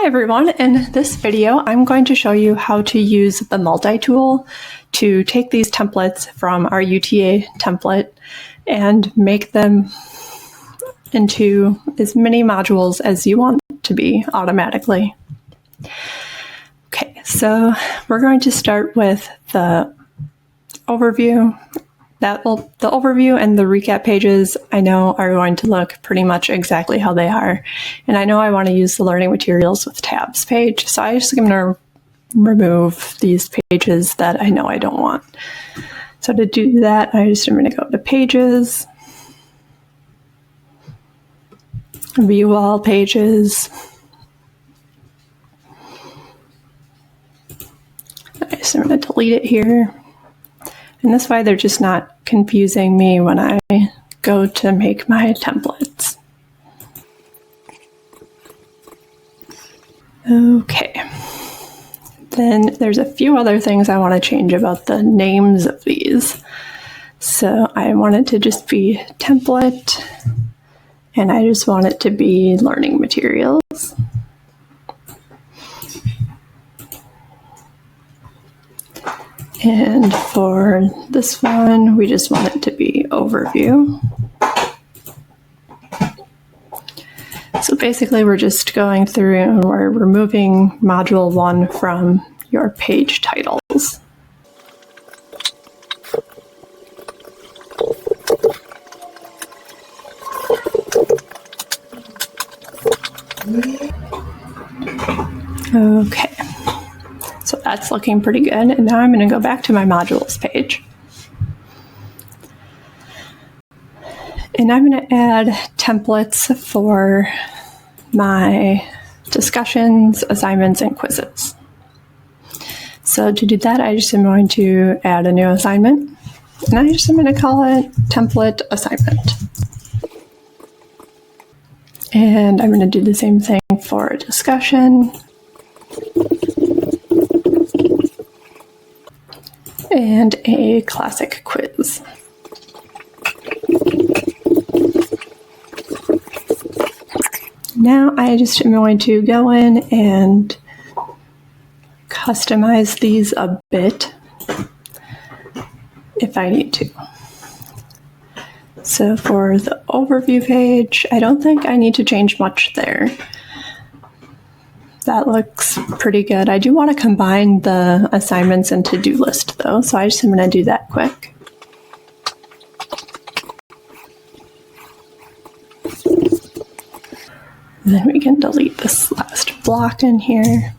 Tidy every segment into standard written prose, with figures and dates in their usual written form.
Hi everyone, in this video I'm going to show you how to use the multi-tool to take these templates from our UTA template and make them into as many modules as you want to be automatically. Okay, so we're going to start with the overview. The overview and the recap pages I know are going to look pretty much exactly how they are. And I know I want to use the learning materials with tabs page, so I'm just going to remove these pages that I know I don't want. So to do that, I'm going to go to pages, view all pages. I'm going to delete it here. And this way they're just not confusing me when I go to make my templates. Okay. Then there's a few other things I want to change about the names of these. So I want it to just be template, and I just want it to be learning materials. And for this one, we just want it to be overview. So basically, we're just going through and we're removing module 1 from your page titles. Okay. So that's looking pretty good. And now I'm going to go back to my modules page. And I'm going to add templates for my discussions, assignments, and quizzes. So to do that, I just am going to add a new assignment. And I just am going to call it template assignment. And I'm going to do the same thing for a discussion. And a classic quiz. Now I just am going to go in and customize these a bit if I need to. So for the overview page, I don't think I need to change much there. That looks pretty good. I do want to combine the assignments and to-do list though, so I just am going to do that quick. Then we can delete this last block in here.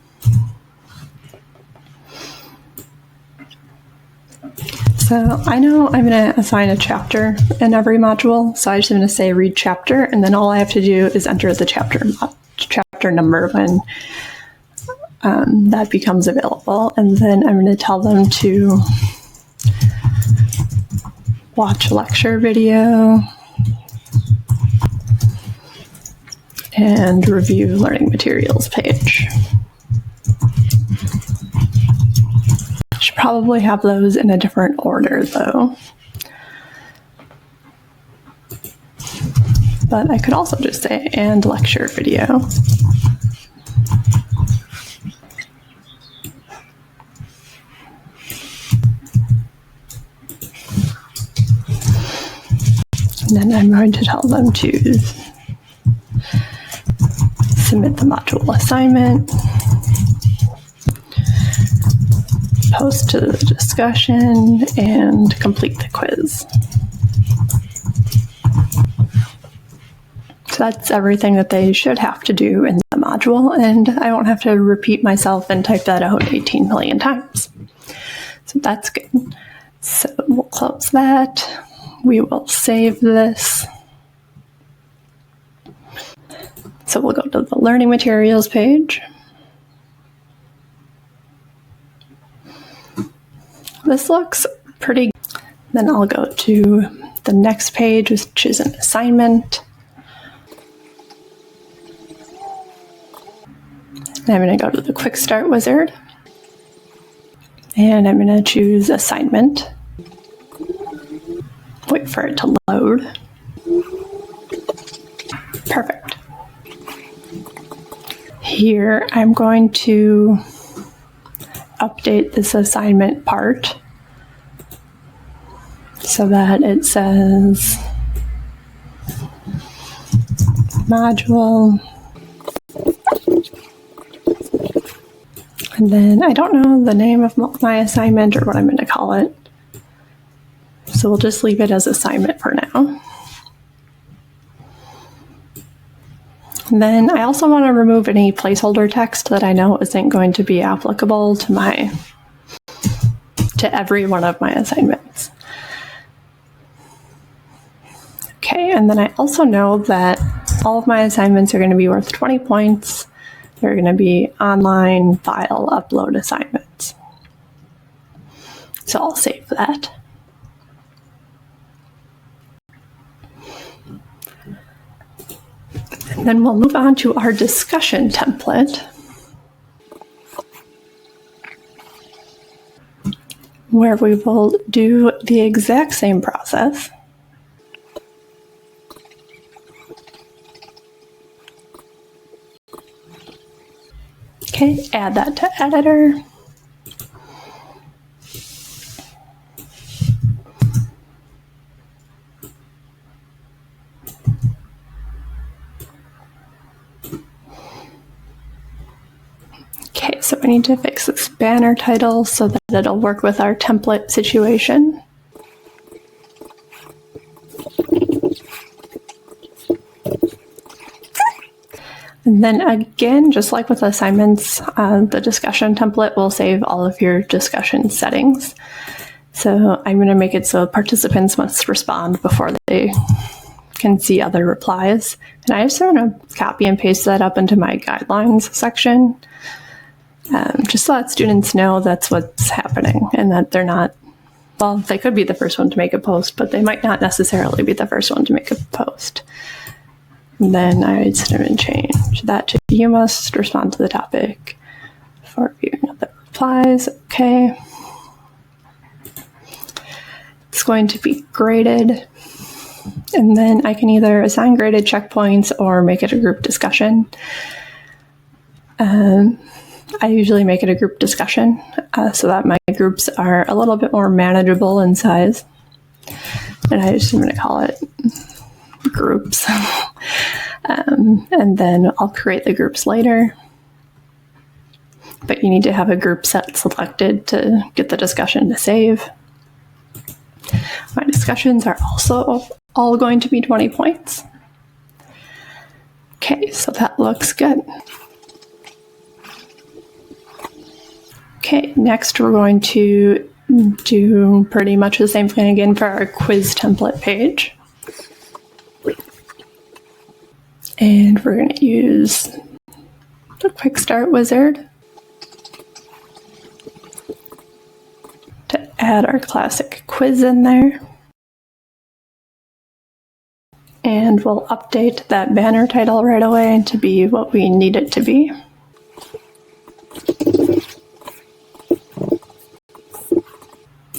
So I know I'm going to assign a chapter in every module, so I just am going to say read chapter, and then all I have to do is enter the chapter number when that becomes available, and then I'm going to tell them to watch lecture video and review learning materials page. Should probably have those in a different order though. But I could also just say and lecture video. And then I'm going to tell them to submit the module assignment, post to the discussion, and complete the quiz. So that's everything that they should have to do in the module, and I won't have to repeat myself and type that out 18 million times. So that's good. So we'll close that. We will save this. So we'll go to the learning materials page. This looks pretty good. Then I'll go to the next page, which is an assignment. And I'm going to go to the quick start wizard. And I'm going to choose assignment. Wait for it to load. Perfect. here, I'm going to update this assignment part so that it says module, and then I don't know the name of my assignment or what I'm going to call it, so we'll just leave it as assignment for now. And then I also want to remove any placeholder text that I know isn't going to be applicable to every one of my assignments. Okay, and then I also know that all of my assignments are going to be worth 20 points. They're going to be online file upload assignments. So I'll save that. And then we'll move on to our discussion template, where we will do the exact same process. Okay, add that to editor. Okay, so we need to fix this banner title so that it'll work with our template situation. And then again, just like with assignments, the discussion template will save all of your discussion settings. So I'm going to make it so participants must respond before they can see other replies. And I just want to copy and paste that up into my guidelines section, just so that students know that's what's happening and that they're not, well, they could be the first one to make a post, but they might not necessarily be the first one to make a post. And then I just going to change that to you must respond to the topic for viewing other replies. Okay. It's going to be graded. And then I can either assign graded checkpoints or make it a group discussion. I usually make it a group discussion so that my groups are a little bit more manageable in size. And I just am going to call it groups. And then I'll create the groups later. But you need to have a group set selected to get the discussion to save. My discussions are also all going to be 20 points. Okay, so that looks good. Okay, next we're going to do pretty much the same thing again for our quiz template page. And we're going to use the Quick Start Wizard to add our classic quiz in there. And we'll update that banner title right away to be what we need it to be.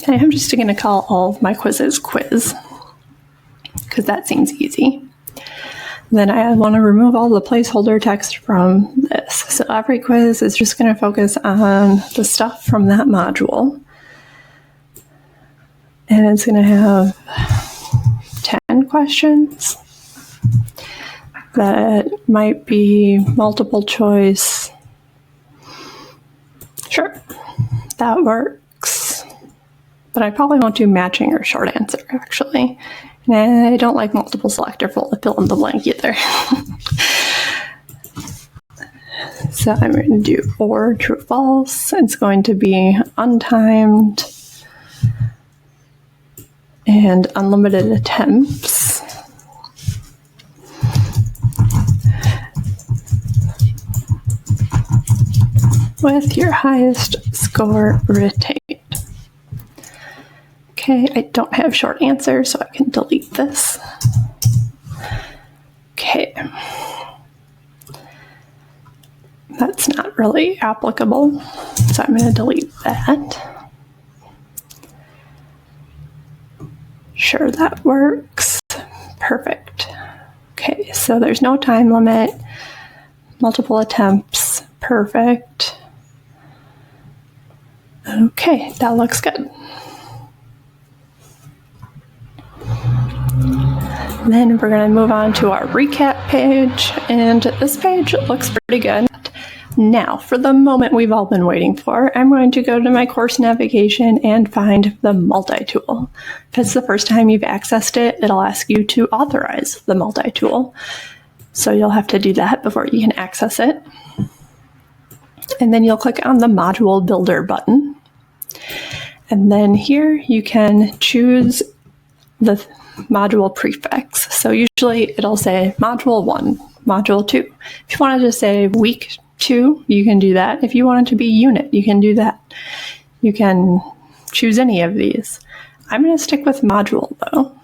And I'm just going to call all of my quizzes quiz, because that seems easy. Then I want to remove all the placeholder text from this. So every quiz is just going to focus on the stuff from that module. And it's going to have 10 questions that might be multiple choice. Sure, that works. But I probably won't do matching or short answer, actually. And I don't like multiple select or fill in the blank either. So I'm going to do or true false. It's going to be untimed and unlimited attempts. With your highest score retained. Okay, I don't have short answers, so I can delete this. Okay. That's not really applicable, so I'm going to delete that. Sure, that works. Perfect. Okay, so there's no time limit, multiple attempts. Perfect. Okay, that looks good. Then we're going to move on to our recap page, and this page looks pretty good. Now, for the moment we've all been waiting for, I'm going to go to my course navigation and find the multi-tool. If it's the first time you've accessed it, it'll ask you to authorize the multi-tool. So you'll have to do that before you can access it. And then you'll click on the Module Builder button. And then here you can choose the module prefix. So usually it'll say Module 1, Module 2. If you want to just say Week 2, you can do that. If you want it to be Unit, you can do that. You can choose any of these. I'm going to stick with Module though.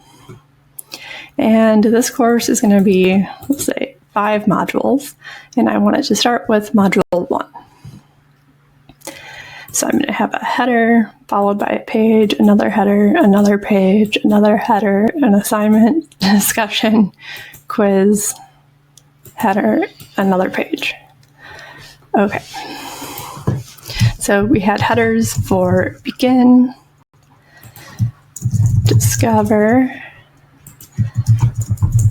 And this course is going to be, let's say, 5 modules, and I want it to start with Module 1. So I'm going to have a header, followed by a page, another header, another page, another header, an assignment, discussion, quiz, header, another page. Okay. So we had headers for begin, discover,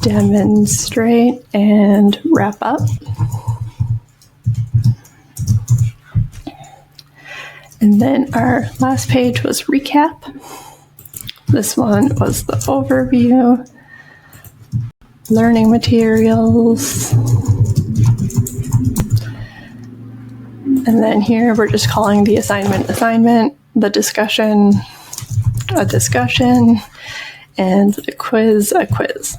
demonstrate, and wrap up. And then our last page was recap. This one was the overview, learning materials. And then here we're just calling the assignment, the discussion, a discussion, and the quiz, a quiz.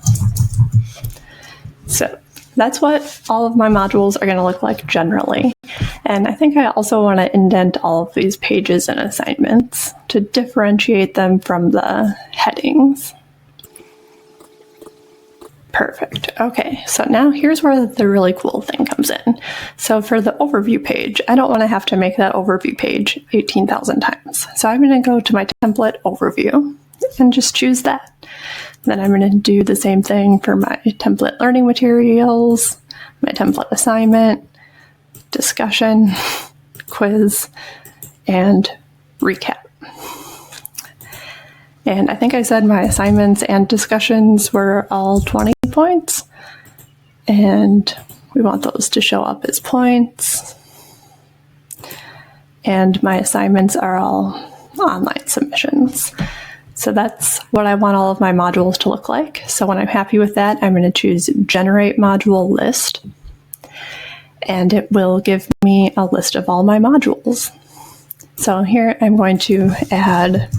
So that's what all of my modules are going to look like generally. And I think I also want to indent all of these pages and assignments to differentiate them from the headings. Perfect. Okay, so now here's where the really cool thing comes in. So for the overview page, I don't want to have to make that overview page 18,000 times. So I'm going to go to my template overview and just choose that. Then I'm going to do the same thing for my template learning materials, my template assignment, discussion, quiz, and recap. And I think I said my assignments and discussions were all 20 points, and we want those to show up as points. And my assignments are all online submissions. So that's what I want all of my modules to look like. So when I'm happy with that, I'm going to choose Generate Module List, and it will give me a list of all my modules. So here I'm going to add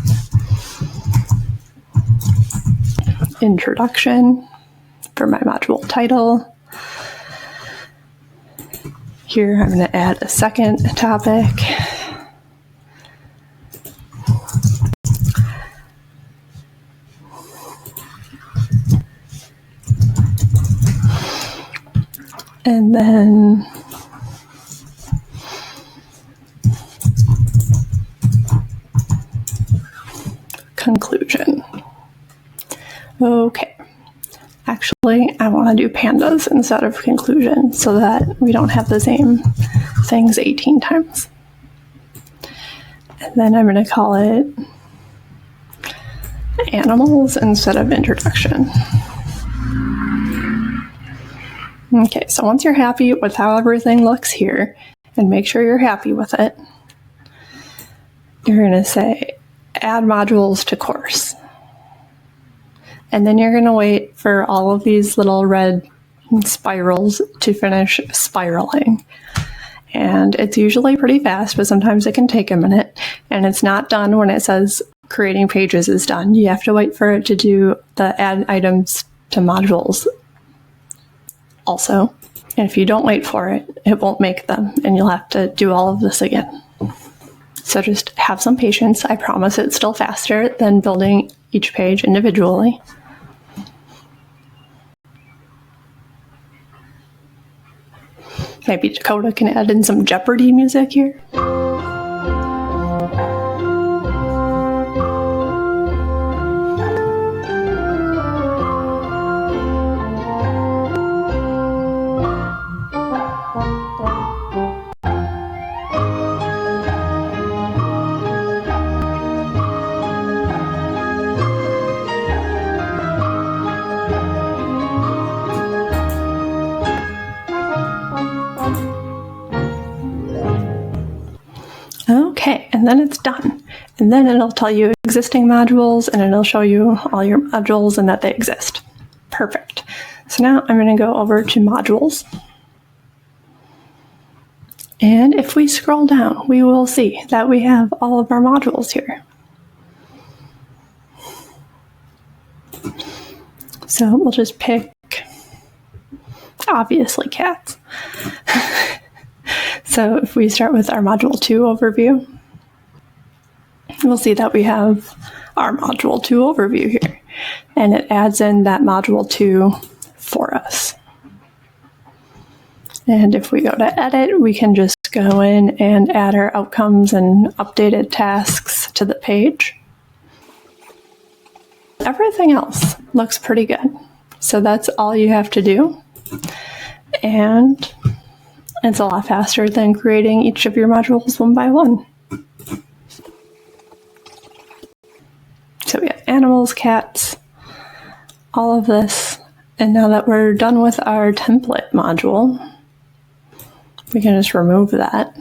introduction for my module title. Here I'm going to add a second topic. And then conclusion. Okay. Actually, I want to do pandas instead of conclusion so that we don't have the same things 18 times. And then I'm going to call it animals instead of introduction. Okay, so once you're happy with how everything looks here, and make sure you're happy with it, you're going to say add modules to course. And then you're going to wait for all of these little red spirals to finish spiraling. And it's usually pretty fast, but sometimes it can take a minute. And it's not done when it says creating pages is done. You have to wait for it to do the add items to modules also. And if you don't wait for it, it won't make them, and you'll have to do all of this again. So just have some patience. I promise it's still faster than building each page individually. Maybe Dakota can add in some Jeopardy music here. and then it's done. And then it'll tell you existing modules, and it'll show you all your modules and that they exist. Perfect. So now I'm going to go over to modules. And if we scroll down, we will see that we have all of our modules here. So we'll just pick, obviously, cats. So if we start with our Module 2 overview, we'll see that we have our Module 2 overview here. And it adds in that Module 2 for us. And if we go to edit, we can just go in and add our outcomes and updated tasks to the page. Everything else looks pretty good. So that's all you have to do. And it's a lot faster than creating each of your modules one by one. So we have animals, cats, all of this. And now that we're done with our template module, we can just remove that.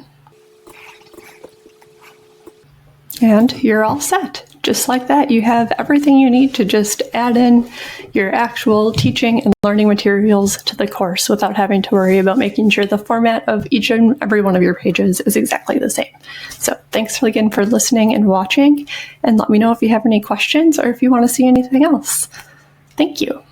And you're all set. Just like that, you have everything you need to just add in your actual teaching and learning materials to the course without having to worry about making sure the format of each and every one of your pages is exactly the same. So thanks again for listening and watching, and let me know if you have any questions or if you want to see anything else. Thank you.